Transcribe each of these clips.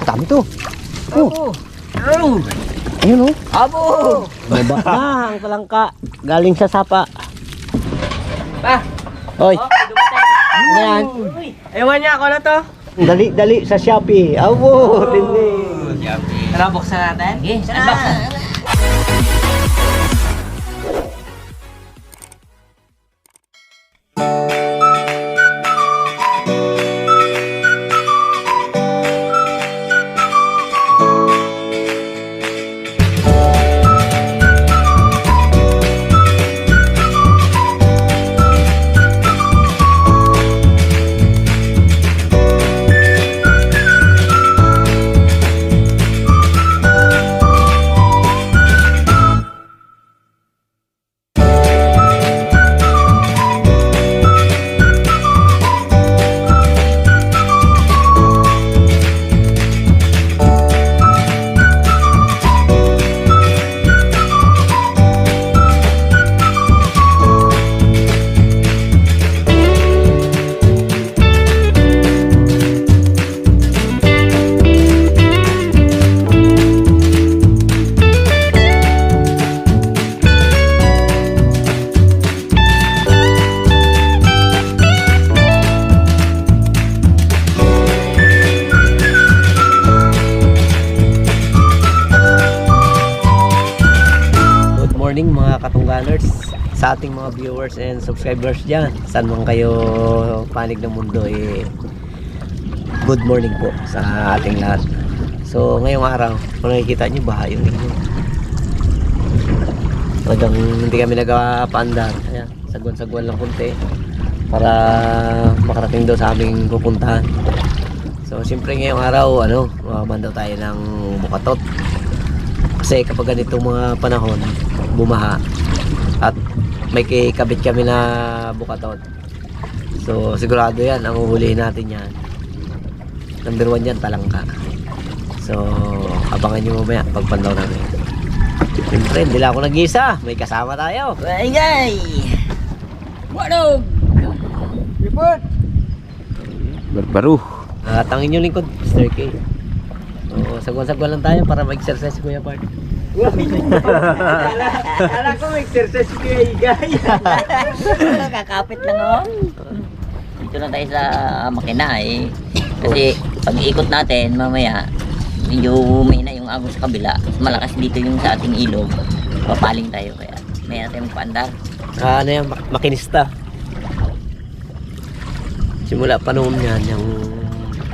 Dami to. Oh. Abo! Ayun oh. Abo! Baba na ang palangka. Galing sa sapa. Pa! Oy. Dumating. Ano yan? Ewan niya ako na to. Dali sa Shopee. Abo, tindi. Tara, buksan natin. Okay, sana. Morning mga katungganers, sa ating mga viewers and subscribers dyan, saan man kayo panig ng mundo, good morning po sa ating lahat. So ngayong araw, kung nakikita nyo baha yung inyo, talagang hindi kami nagpapaandar, kaya sagwan-sagwan lang kunti para makarating daw sa aming pupuntahan. So siyempre ngayong araw, maman daw tayo ng bukatot. Kasi kapag ganito mga panahon, bumaha at may kabit kami na bukatot. So sigurado yan, ang uhulihin natin yan. Number 1 yan, talangka. So abangan nyo mamaya pagpandaw namin. Siyempre, hindi lang ako nag-isa, may kasama tayo. Ingay! Wanog! Report! Barbaru. At ang inyong lingkod, Mr. K. So sagwan-sagwan lang tayo para mag-exercise, Kuya Bart. Kala ko mag-exercise ko yung igay. Kakapit lang ako. Dito na tayo sa makina eh. Kasi pag ikot natin mamaya, medyo umina yung agos sa kabila. Malakas dito yung sa ating ilog. Papaling tayo kaya may natin magpaandar. Ano yan, makinista. Simula pa noon yan, yung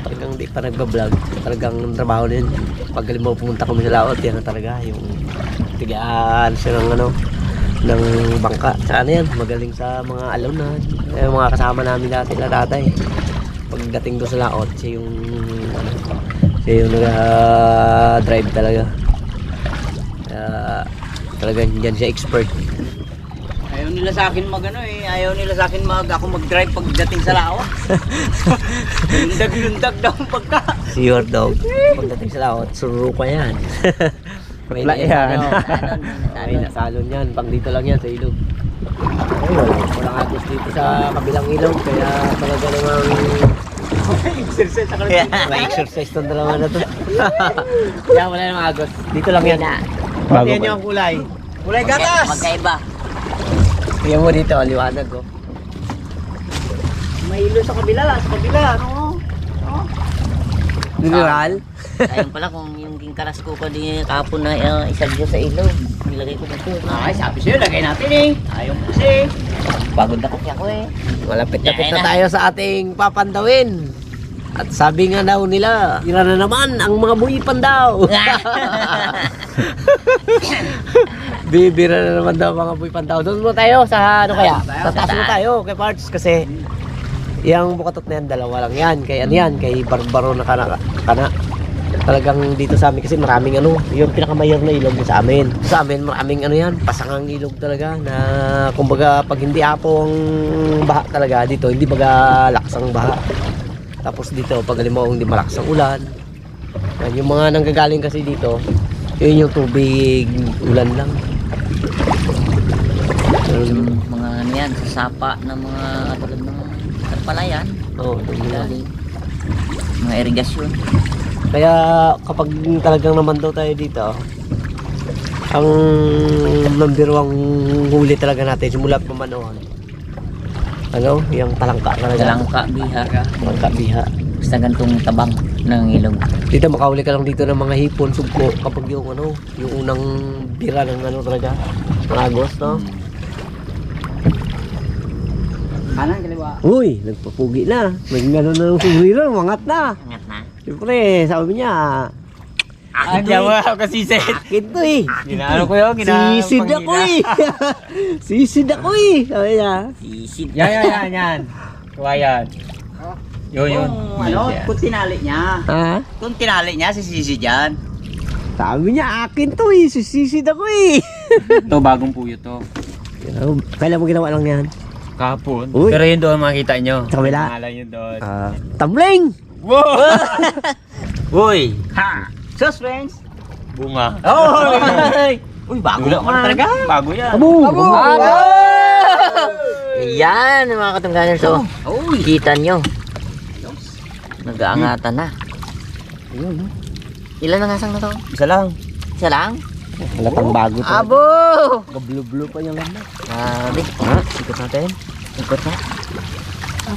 talagang di pa nagbablog, talagang trabaho din. Pag halimbawa pumunta kami sa laot, yan na talaga yung tigaan siya ng ng bangka. Tsaka yan, magaling sa mga alaw na yung mga kasama namin dati na tatay. Pagdating doon sa laot, siya yung nag-drive talaga. Talagang dyan siya expert. Ayaw nila sa akin ayaw nila sa akin ako mag-drive pagdating sa laot. Lundag-lundag daw ang pagka. Sure daw, pagdating sa laot, sururo pa yan. May yan. May nasalon yan, pang dito lang yan sa ilog. Walang agos dito sa kabilang ilog, kaya talaga namang Exercise ako may exercise tong dalawa na to. Kaya wala namang agos, dito lang yan. Pati yan yung kulay. Kulay gatas! Magkaiba. Tingnan mo dito, liwanag ko. May ilo sa kabila, Mineral? Ayun pala kung yung karas ko din kapon na isagyo sa ilog. Nilagay ko dito. Ay, sabi sa'yo, lagay natin eh. Ayaw mo kasi. Pagod na kasi ako eh. Malapit-lapit na tayo sa ating papandawin. At sabi nga daw nila, tira na naman ang mga buwipan daw. Bibira na naman daw mga buwipan daw. Doon mo tayo sa sa taas mo tayo kay Parts kasi yung bukatot na yan, dalawa lang yan. Kay kay Barbaro na kana. Talagang dito sa amin kasi maraming yung pinakamayor na ilog sa amin. Sa amin maraming yan, pasangang ilog talaga na kumbaga pag hindi apong baha talaga dito, hindi baga laksang baha. Tapos dito pag halimbawa hindi malakas ang ulan, yung mga nanggagaling kasi dito, yun yung tubig ulan lang. Mga yan, sasapa ng mga tulad ng palayan. Oo, mga irigasyon. Kaya kapag talagang naman daw tayo dito, ang number 1 huli talaga natin simula pa man noon. Ano, yung talangka talaga. Talangka, biha. Talangka, biha. Basta ganitong tabang ng ilog. Dito makahuli ka lang dito ng mga hipon, sugpo kapag yung ano, yung unang bira ng ano talaga, ng Agos, no? Kanan, kaliwa. Uy, nagpapugi na. May gano'n na ng sumira, mangat na. Angat na. Siyempre, sabi niya, Akin jawa ako kasi set. akin to eh. Ginaano ko yun, Sisid ako eh. Sisid ako eh. Sabi niya. Sisid. Yan. Kuwayan. Yun. Kung tinali niya. Ha? Kung tinali niya, sisisi dyan. Sabi niya, akin to eh. Sisid ako eh. Ito, bagong puyo to. Kailan mo ginawa lang yan? Kahapon. Uy. Pero yun doon makita nyo. Sa kabila? Pangalan yun doon. Tumbling! Wow! Uy! Ha! Suspense! Bunga. Oh! Uy, bago Wala naman talaga. Bago yan. Abo! Yan, mga katungganers. So, kita nyo. Nag-aangatan na. Ayun, no? Ilan ang asang na to? Isa lang. Isa lang? Halatang bago to. Abo! Gablo-blo pa yung laman. Grabe. Ikot natin. Ikot na.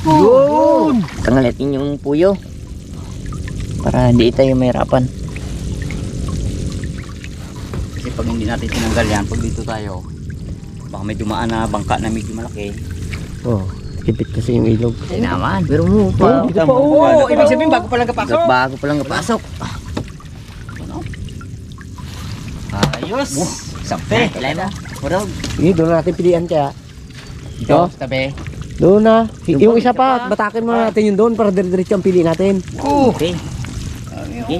Yun! Tangalitin yung puyo. Para hindi tayo mahirapan. Kasi pag hindi natin tinanggal yan, pag dito tayo, baka may dumaan na bangka na medyo malaki. Oh, kipit kasi yung ilog. Kasi naman. Pero mo pa. Dito pa, oh. Ibig sabihin bago pa lang kapasok. Bago pa lang napasok. Ayos! Sakte! Kailan mo? Murag. Sige, doon na natin pilihan kaya. Ito, sa tabi. Doon na. Yung isa pa, batakin mo natin yung doon para dire-diretso ang pili natin. Okay. Okay.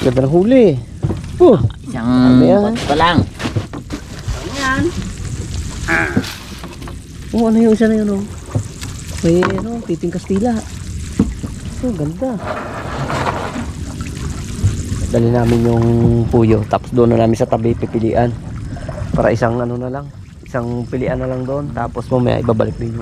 Ganda ng huli. Isang Ano yan? pot pa lang. Oh, ano yung isa na yun, oh? May, ano, titing Kastila. Oh, ganda. Dali namin yung puyo, tapos doon na namin sa tabi pipilian. Para isang ano na lang, isang pilian na lang doon, tapos mamaya ibabalik din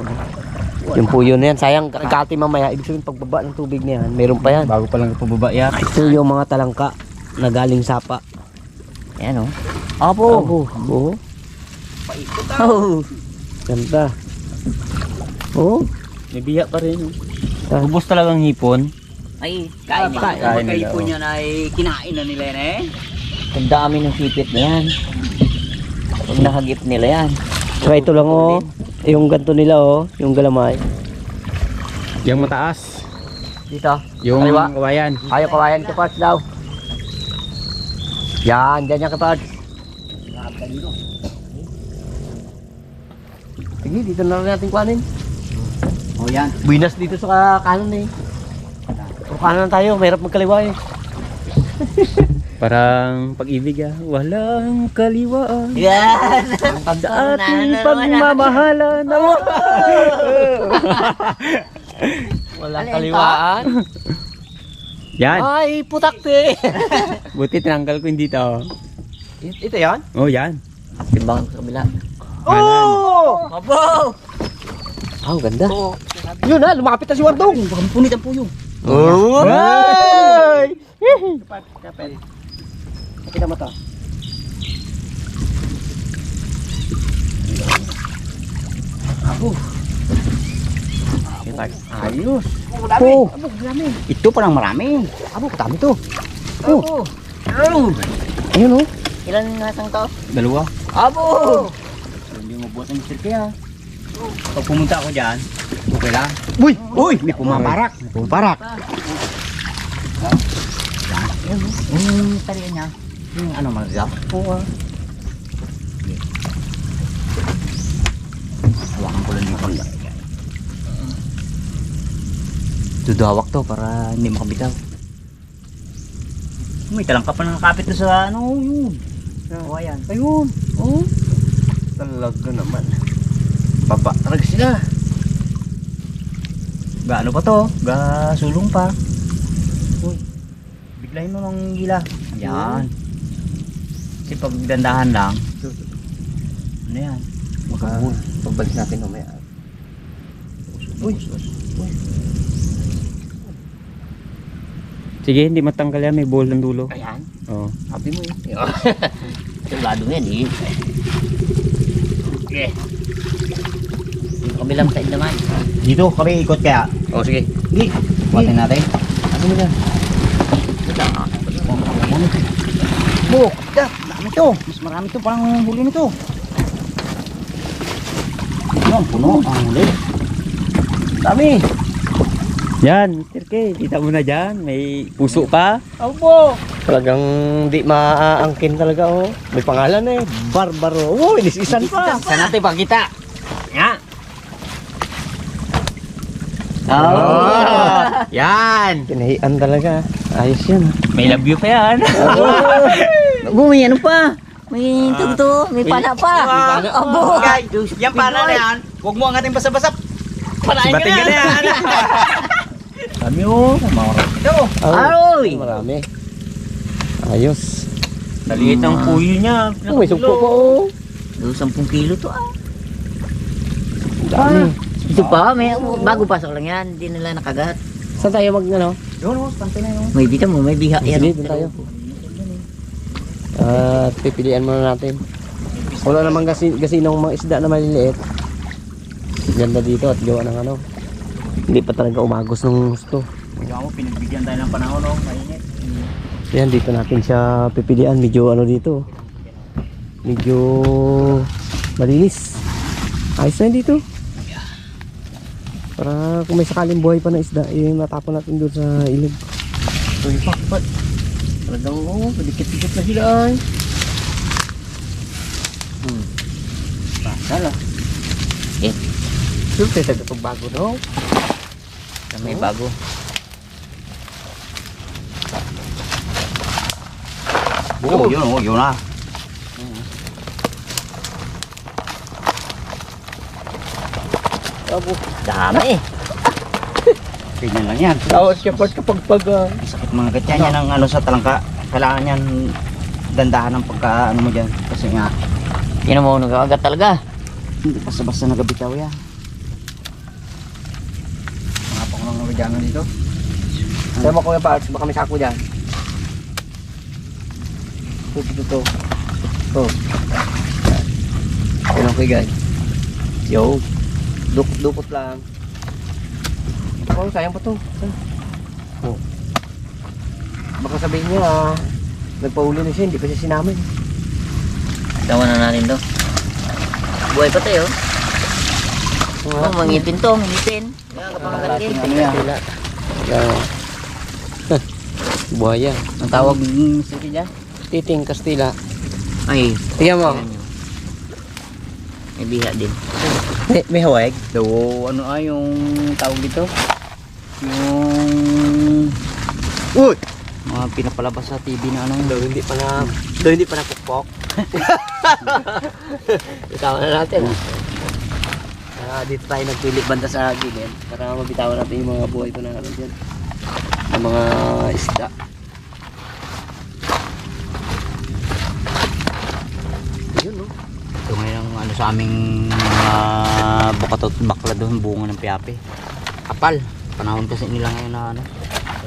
yung puyo na yan. Sayang, kakati mamaya, ibig sabihin pagbaba ng tubig na yan, meron pa yan. Bago pa lang pababa yan. Ito yung mga talangka na galing sapa. Ayan o. Oh, oh. Oh. Ganda. Oh. May biya pa rin. Ah. Ubus talagang hipon. Ay, kain nila. Kain. Pag kaipon yan ay kinain na nila yan eh. Ang dami ng sipit na yan. Pag nakagip nila yan. So ito lang, oh. Yung ganto nila, oh. Yung galamay. Yung mataas. Dito. Yung Kaliwa. kawayan. Ayaw kawayan ka parts daw. Yan, dyan yan ka parts. Sige, dito na lang natin kuhanin. O yan. Buinas dito sa kanan eh. Sa kanan tayo, mahirap magkaliwa eh. Parang pag-ibig ah. Walang kaliwaan. Yan! Sa ating pagmamahalan. Walang kaliwaan. Yan. Ay, putakte. Buti tinanggal ko yung dito. Ito yan? Oh, yan. Timbang sa kabila. Oh! Abo! Ah, ang ganda. Yun na, lumapit na si Wardong. Baka punit ang puyo. Oh! Ay! Kapel. Kita mata. Ayos. Oh! Ito parang marami. Abo, katami to. Abo! Ayun oh. Ilan nasang to? Dalawa. Abo! Hindi mo buhat ang sirke ah. Pag pumunta ako dyan, okay lang. Uy! Uy! May pumaparak. May pumaparak. Yung talian niya. Yung ano magagap. Oo. Hawakan ko lang yung pangga. Dudawak to para hindi makabitaw. May talangka pa na nakapit doon sa ano yun. Kawayan. Ayun. Oh. Talaga naman. Baba talaga sila. Gaano pa to? Sulong pa. Uy. Biglayin mo ng gila. Yan. Kasi pag dandahan lang. Ano yan? Pagbalik natin mamaya. Sige, hindi matanggal yan. May ball ng dulo. Ayan. Oo. Sabi mo yun. Tulado yan eh. Okay. Yung kabilang side naman. Dito kami ikot kaya. Oh, sige. Hindi. Kuhatin natin. Ano mo yan? Buk, dami to. Mas marami to parang huli nito. Yan, puno ang huli. Dami. Yan, Mr. K. Kita mo na dyan. May puso pa. Abo. Talagang di maaangkin talaga, oh. May pangalan eh. Barbaro. Oh, inisisan pa. Saan natin pakita? Yan. Oh. Yan. Pinahian talaga. Ayos yan. May love you pa yan. May ano pa? May tugto, may pana pa. Abo. Guys, yan pana na yan. Huwag mo angatin basa-basa. Panain ka na yan. Dami oh. Ito. Aroy! Marami. Ayos. Maliit ang puyo niya. Oh, may sugpo pa, oh. 10 kilo to ah. Dami. Ito pa, may bago pasok lang yan. Hindi nila nakagat. Saan tayo mag, ano? Yun oh, pantay na yun. May bita mo, may biha yan. Sige, doon tayo. At pipilian muna natin. Wala namang gasinong mga isda na maliliit. Ganda dito at gawa ng ano. Hindi pa talaga umagos ng gusto. Kaya mo, pinagbigyan tayo ng panahon oh. Mainit. Yan, dito natin siya pipilian. Medyo ano dito. Medyo malinis. Ayos na yun dito. Para kung may sakaling buhay pa na isda, eh matapon natin doon sa ilog. So yung pakpat. Talagang oh, dikit-dikit na sila ay. Pasal ah. Eh, Siyempre, itong bago no? may bago. Oh, yun oh, yun ah. Abo. Dami eh. Tingnan lang yan. Tawad siya kapag Sakit mga gatyan yan ang ano sa talangka. Kailangan yan dandahan ng pagka ano mo dyan. Kasi nga, Tinan mo, nagkagat talaga. hindi basta-basta nagabitaw yan. Mga pang mga medyanan dito. Kaya mo Kuya Parks, baka may sako dyan. Ito. Oh. Yan okay guys. Yo. Dukot lang. Oh, sayang pa to. Oh. Baka sabihin niya, nagpahuli na siya, hindi pa siya sinamin. Tawa na natin to. Buhay pa tayo. Oh, mangipin to, mangipin. Mga kapangagat eh. Ano yan? Tila. Yan. Buhaya. Ang tawag ng city dyan? Titing Kastila. Ay, Tingnan mo. may biha din. May hawag. So, ano yung tawag dito? Yung Uy! mga pinapalabas sa TV na ano. Daw hindi pa napukpok. Bitawan na natin. Dito tayo nagpilit banda sa gilid para mabitawan natin yung mga buhay ko na natin dyan. Yung mga isda. Yun no? Ito ngayon ang ano sa aming mga bukatot bakla doon, bunga ng piapi. Kapal. Panahon kasi nila ngayon na ano.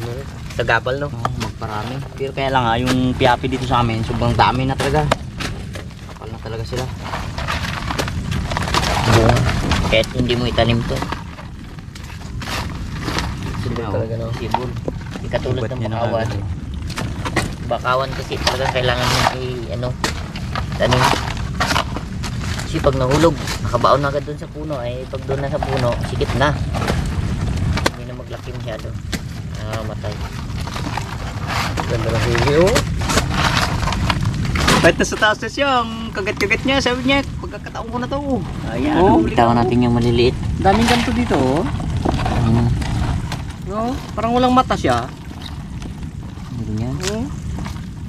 Ano rin? Sa gabal no? Magparami. Pero kaya lang yung piapi dito sa amin, sobrang dami na talaga. Kapal na talaga sila. Kahit hindi mo itanim to. Sibol talaga no? Sibol. Hindi katulad Ubat ng niya na bakawan. ano. Bakawan kasi talagang kailangan mo tanim. Kasi pag nahulog, nakabaon na agad dun sa puno, ay pag doon na sa puno, sikit na. Hindi na maglaki masyado. Matay. Ganda ng huli oh. Kahit nasa taas na siya, ang kagat-kagat niya, sabi niya, pagkakataon ko na to. Ayan. Oh, Bitawan natin yung maliliit. Daming ganito dito oh. No? Parang walang mata siya. Ganyan. Oh.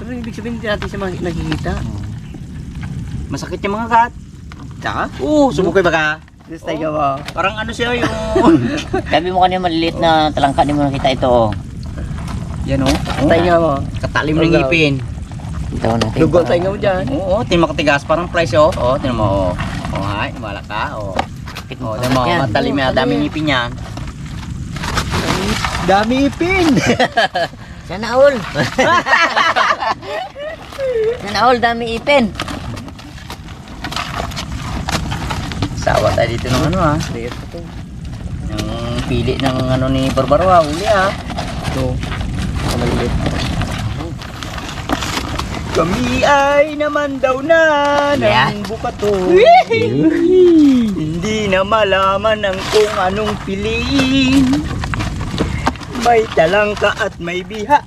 Pero ibig sabihin hindi natin siya nakikita. Masakit yung mga kat. Tsaka? Oo, subukay ba ka? This tayo mo. Parang ano siya yung... Sabi mo kanina maliliit na talangka, di mo nakita ito. Oh. Yan o. Tayo mo. Katalim ng ngipin. Bitawan natin. Dugo tayo mo dyan. Oo, tinmakatigas. Parang price o. Oo, tinan mo. Oo, hay, wala ka. Oo. Sakit Oh, dami mo, Yan. matalim yan. Daming ipin yan. Dami ipin! Sana all. Sana all, dami ipin. Sawa tayo dito ng ano ha. Yung pili ng ano ni Barbaro ha. Uli ha. Ito. Maliit. Kami ay naman daw na Yeah. ng bukato. Hindi na malaman ang kung anong piliin. May talangka at may biha.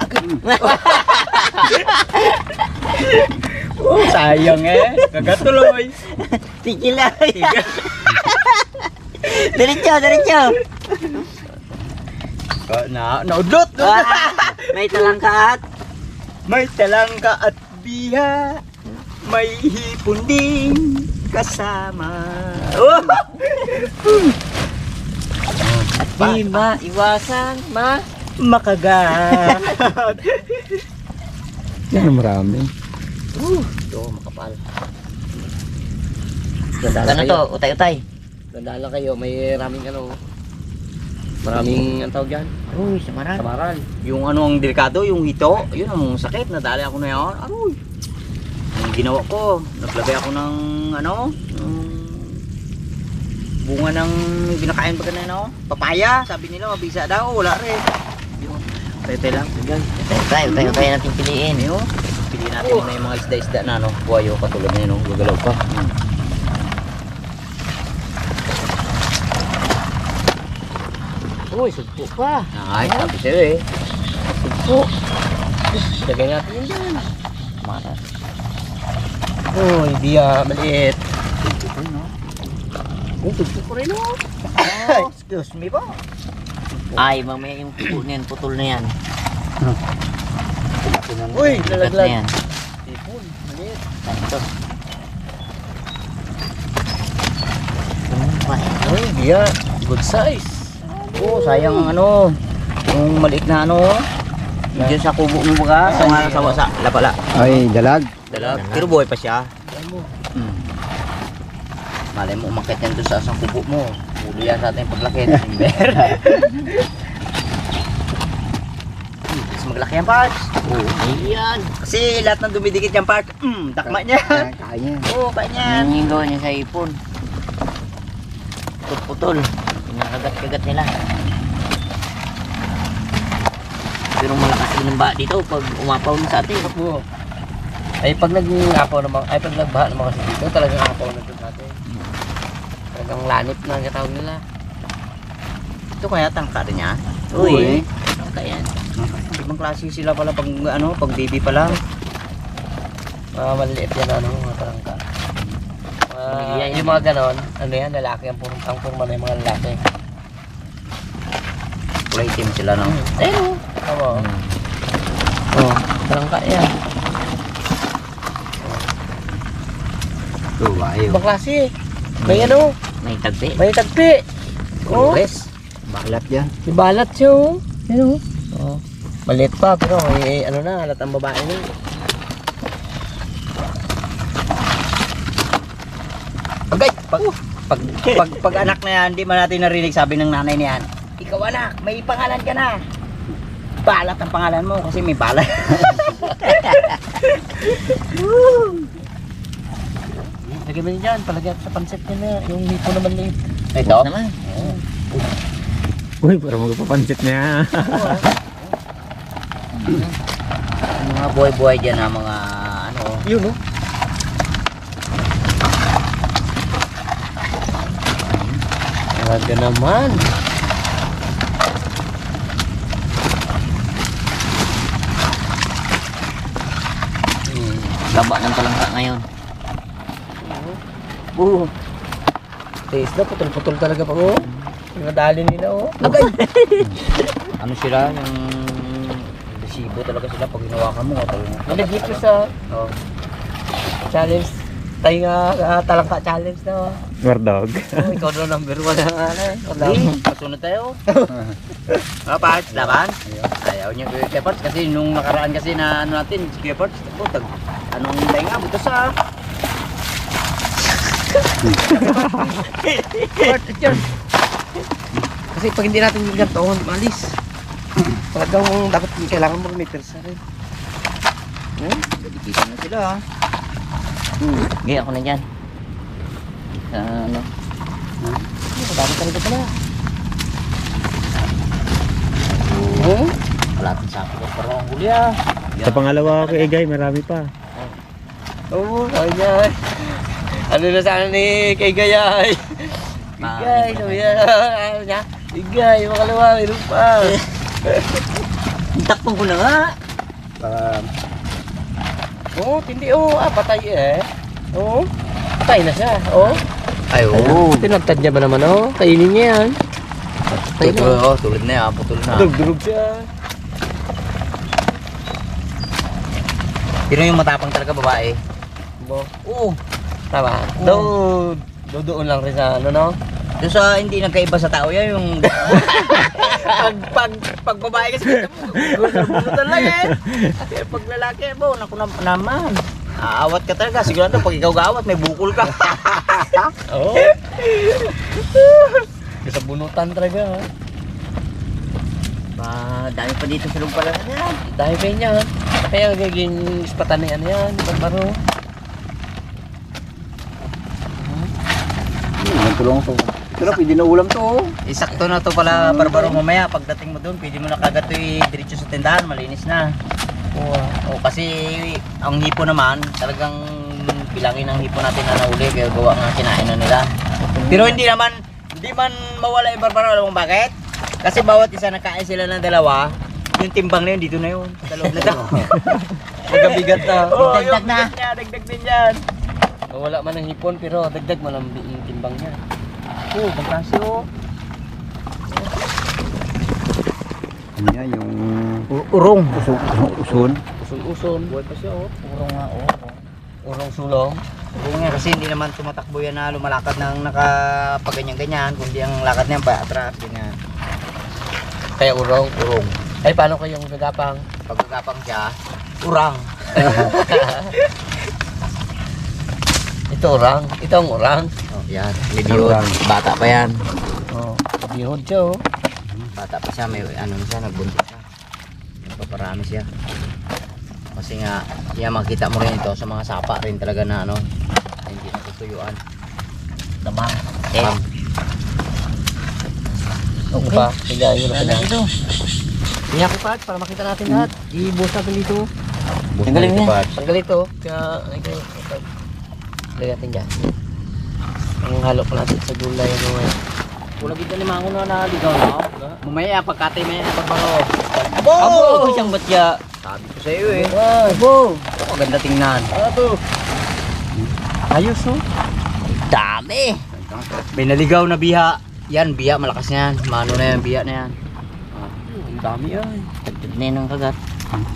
Oh, sayang eh. Kagatuloy. Tigilay. Diretso, diretso. Naudlot. May talangka at May talangka at biha. May hipon din kasama. Oh! di maiwasan Makagat. Yan ang marami. Ito, makapal. Ganda Ano to? Utay-utay. Ganda lang kayo. May maraming ano. Maraming ang tawag yan. Uy, samaran. Samaran. Yung ano ang delikado, yung hito, yun ang sakit. Nadali ako na yun. Aroy. Ang ginawa ko, naglagay ako ng ano, bunga ng binakain ba na no? Papaya, sabi nila mabisa daw, wala rin. Yun, tete lang. Yan. Utay-utay natin piliin. Ayun, pili natin muna yung mga isda-isda na no, buhayo katulad na yun, no? Gagalaw pa. Uy, sugpo pa. Ay, sabi sa'yo eh. Sugpo. Lagay natin yun dyan. Samaran. Uy, di maliit. Oh, sugpo ko rin oh. Excuse me po. Ay, mamaya yung pupo na yan, putol na yan. Uy, Bigat na nalaglag. yan. Ipon, maliit. Saan ito? Uy, di good size. Oh, sayang ang ano, yung maliit na ano, diyan sa kubo mo baga, sa lapala. Ay, dalag. Dalag. Pero buhay pa siya. Malay mo, umakit yan doon sa asang kubo mo. Huli yan sa ating paglaki. Timber. Mas maglaki yan, Parts. Ayan. Kasi lahat ng dumidikit yan, Parts. Takma niya. Kaya. Oo, kaya niyan. Yan yung gawin niya sa ipon. Putol-putol. Pinakagat-kagat nila. Pero malakas din ang baha dito pag umapaw na sa atin. Oo. Ay pag nag-apaw naman, ay pag nagbaha naman kasi dito, talagang apaw na doon natin. Talagang lanip na ang katawag nila. Ito kaya tangka rin niya. Uy. Kaya yan. Ibang klase sila pala pag ano, pag baby pa lang. Mga maliliit yan ano, mga tarangka. Yan, Yung mga ganon, ano yan, lalaki ang purma na yung mga lalaki. Kulay itim sila no. Ayun o. Oo. Oh, tarangka yan. Tuwayo. Ibang klase. May ano, May tagpi. may tagpi. Oh, Res. Balat yan. may balat siya oh. Yan oh. Oh. Maliit pa pero may ano na, halat ang babae na. Agay! Pag anak na yan, di man natin narinig sabi ng nanay niyan, ikaw anak, may pangalan ka na. Balat ang pangalan mo kasi may balat. Lagyan mo yun dyan, palagyan sa pansit niya na, yung hipo na maliit. Ito? Naman. Uy, para magpapansit niya. Mga buhay-buhay dyan na mga ano. Yun oh. Talaga naman. Laba ng talangka ngayon. Taste na, putol-putol talaga pa oh. Yung dali nila oh. Ano sila, yung resibo talaga sila pag hinawakan mo. Nalagit ko sa Oh. challenge. Tayo nga talangka challenge na oh. Wardog. Oh, ikaw na number 1 na ano eh. Wala. Pasunod tayo. Mga parts, laban. Ayaw niya Kuya Parts kasi nung nakaraan kasi na ano natin, si Kuya Parts, anong dahinga, butas Kasi pag hindi natin yung ganito, malis. Talagang dapat kailangan mo may persa rin. Kita na sila ha. Gaya ako na dyan. Sa ano? Dami talaga pala. Wala tong sako ko pero ang huli ah. Sa pangalawa ko Egay, marami pa. Oo, kanya. Ano na sana ni kay Gayay? Igay, sabi niya. Ano niya? Igay, makalawa, mayroon pa. Takpong ko na nga. Oo, hindi. Oo, patay eh. Oo, patay na siya. Oo. Ay, oo. Tinagtad niya ba naman, oh? Kainin niya yan. Patay na. Tulad na yan, putol na. Durug siya. Sino yung matapang talaga babae? Oo. Tama. Doon lang rin sa ano, no? Doon sa hindi nagkaiba sa tao yan yung pag babae kasi bunutan lang eh. Kaya pag lalaki mo, naku naman. Aawat ka talaga, sigurado pag ikaw gaawat may bukol ka. Oo. Sa bunutan talaga, ha? Dami pa dito sa lumpala na yan. Dahil pa niya, kaya gaging ispatan na yan, barbaro. Tulong to. Pero pwede na ulam to. Isakto na to pala barbaro mamaya. Pagdating mo doon, pwede mo na kagad to diretso sa tindahan, malinis na. Oo, kasi ang hipo naman, talagang bilangin ang hipo natin na nahuli kaya gawa nga kinain na nila. Pero hindi man mawala yung barbaro, alam mo bakit? Kasi bawat isa nakain sila ng dalawa, yung timbang na yun, dito na yun, sa loob na to. Magabigat na. Oo, Dagdag na. Dagdag din yan. Wala man ang hipon, pero dagdag man ang timbang niya. Oo, magkasyo. Ano yan, yung Urong. uson. Uson-uson. Buhay pa siya, oh. Puro nga Urong sulong. Oo nga, kasi hindi naman tumatakbo yan na lumalakad ng nakapaganyan-ganyan, kundi ang lakad niya pa atras, ganyan. Kaya urong. Ay, paano kayong gagapang? Pagkagapang siya, urang. Ito urang. Ito ang urang. Oh, yan, may bihod. Bata pa yan. Oh, bihod siya, oh. Bata pa siya, may ano na siya, nagbuntis siya. Nagpaparami siya. Kasi nga, yan makita mo rin ito sa mga sapa rin talaga na ano, na hindi natutuyuan. Damang. Pam. Okay. Pa, higayin mo na Wala pala. dito. Tingnan ko, Pat, para makita natin lahat. I-boost natin dito. Tanggalin mo yan. Tanggal ito. Kaya, ay kayo. Lagay natin dyan. Ang halo pa natin sa gulay. Ano ngayon. Kulang kita lima ako na naligaw na. Mamaya, pagkatay may pagbaro. Abo! Siyang batya. Sabi ko sa iyo eh. Abo! Ito, maganda tingnan. Abo! Ayos, no? Dami. May naligaw na biha. Yan, biha, malakas na yan. Mano na yan, biha na yan. Ang dami ay. Tagtag na yun ang kagat.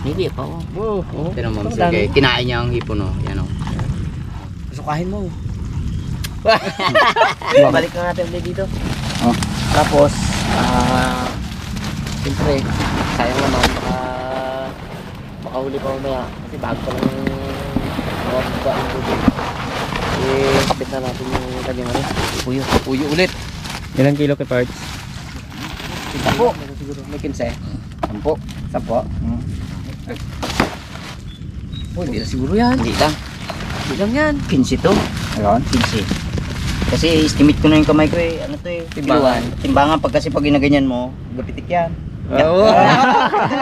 Hindi pa oh. Oh. Ito naman, sige. Kinain niya ang hipo, no? Yan, oh. Sukahin mo. Balik na natin ulit dito. Oh. Tapos, siyempre, sayang naman, makahuli pa mamaya. Kasi bago pa lang makapagpa ang tubig. I-spit na natin yung kanyang ano. Puyo. Uyo ulit. Ilang kilo kay parts? 10. Siguro, may 15. 10. 10. Oh, hindi na siguro yan. Hindi lang. Hindi lang yan. 15 to. Ayun. 15. Kasi estimate ko na yung kamay ko eh. Ano to eh? Timbangan. Timbangan pag kasi pag ginaganyan mo, gapitik yan. Oo.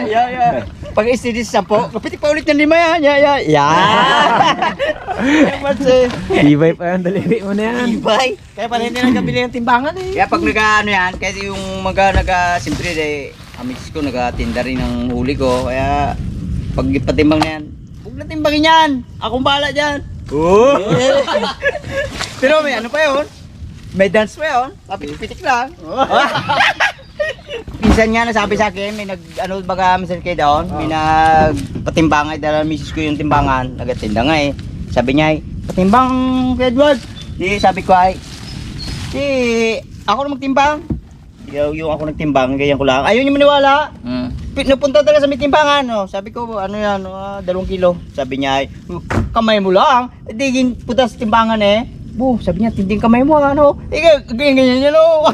Yeah. Pag istidis 10, gapitik pa ulit ng 5 yan. Yeah. Tibay pa yan, daliri mo na yan. Ibay. Kaya pala hindi nagkabili ng timbangan eh. Kaya pag ano yan, kasi yung siyempre amis ko nagatinda rin ng huli ko. Kaya pag patimbang na yan, huwag na timbangin yan. Akong bahala dyan. Pero may ano pa yun? May dance pa yun? Pitik lang. Minsan nga nasabi sa akin, may minsan kayo doon, may nagpatimbangay, dahil misis ko yung timbangan, nagatinda nga eh. Sabi niya patimbang kay Edward. Di sabi ko ako na magtimbang. Yung ako nagtimbang, ganyan ko lang. Ayaw niyo maniwala. Napunta talaga sa may timbangan, no? Sabi ko, 2 kilo. Sabi niya, kamay mo lang. Di punta sa timbangan eh. Bu, sabi niya, tinding kamay mo, ano? Ganyan, ganyan, oh.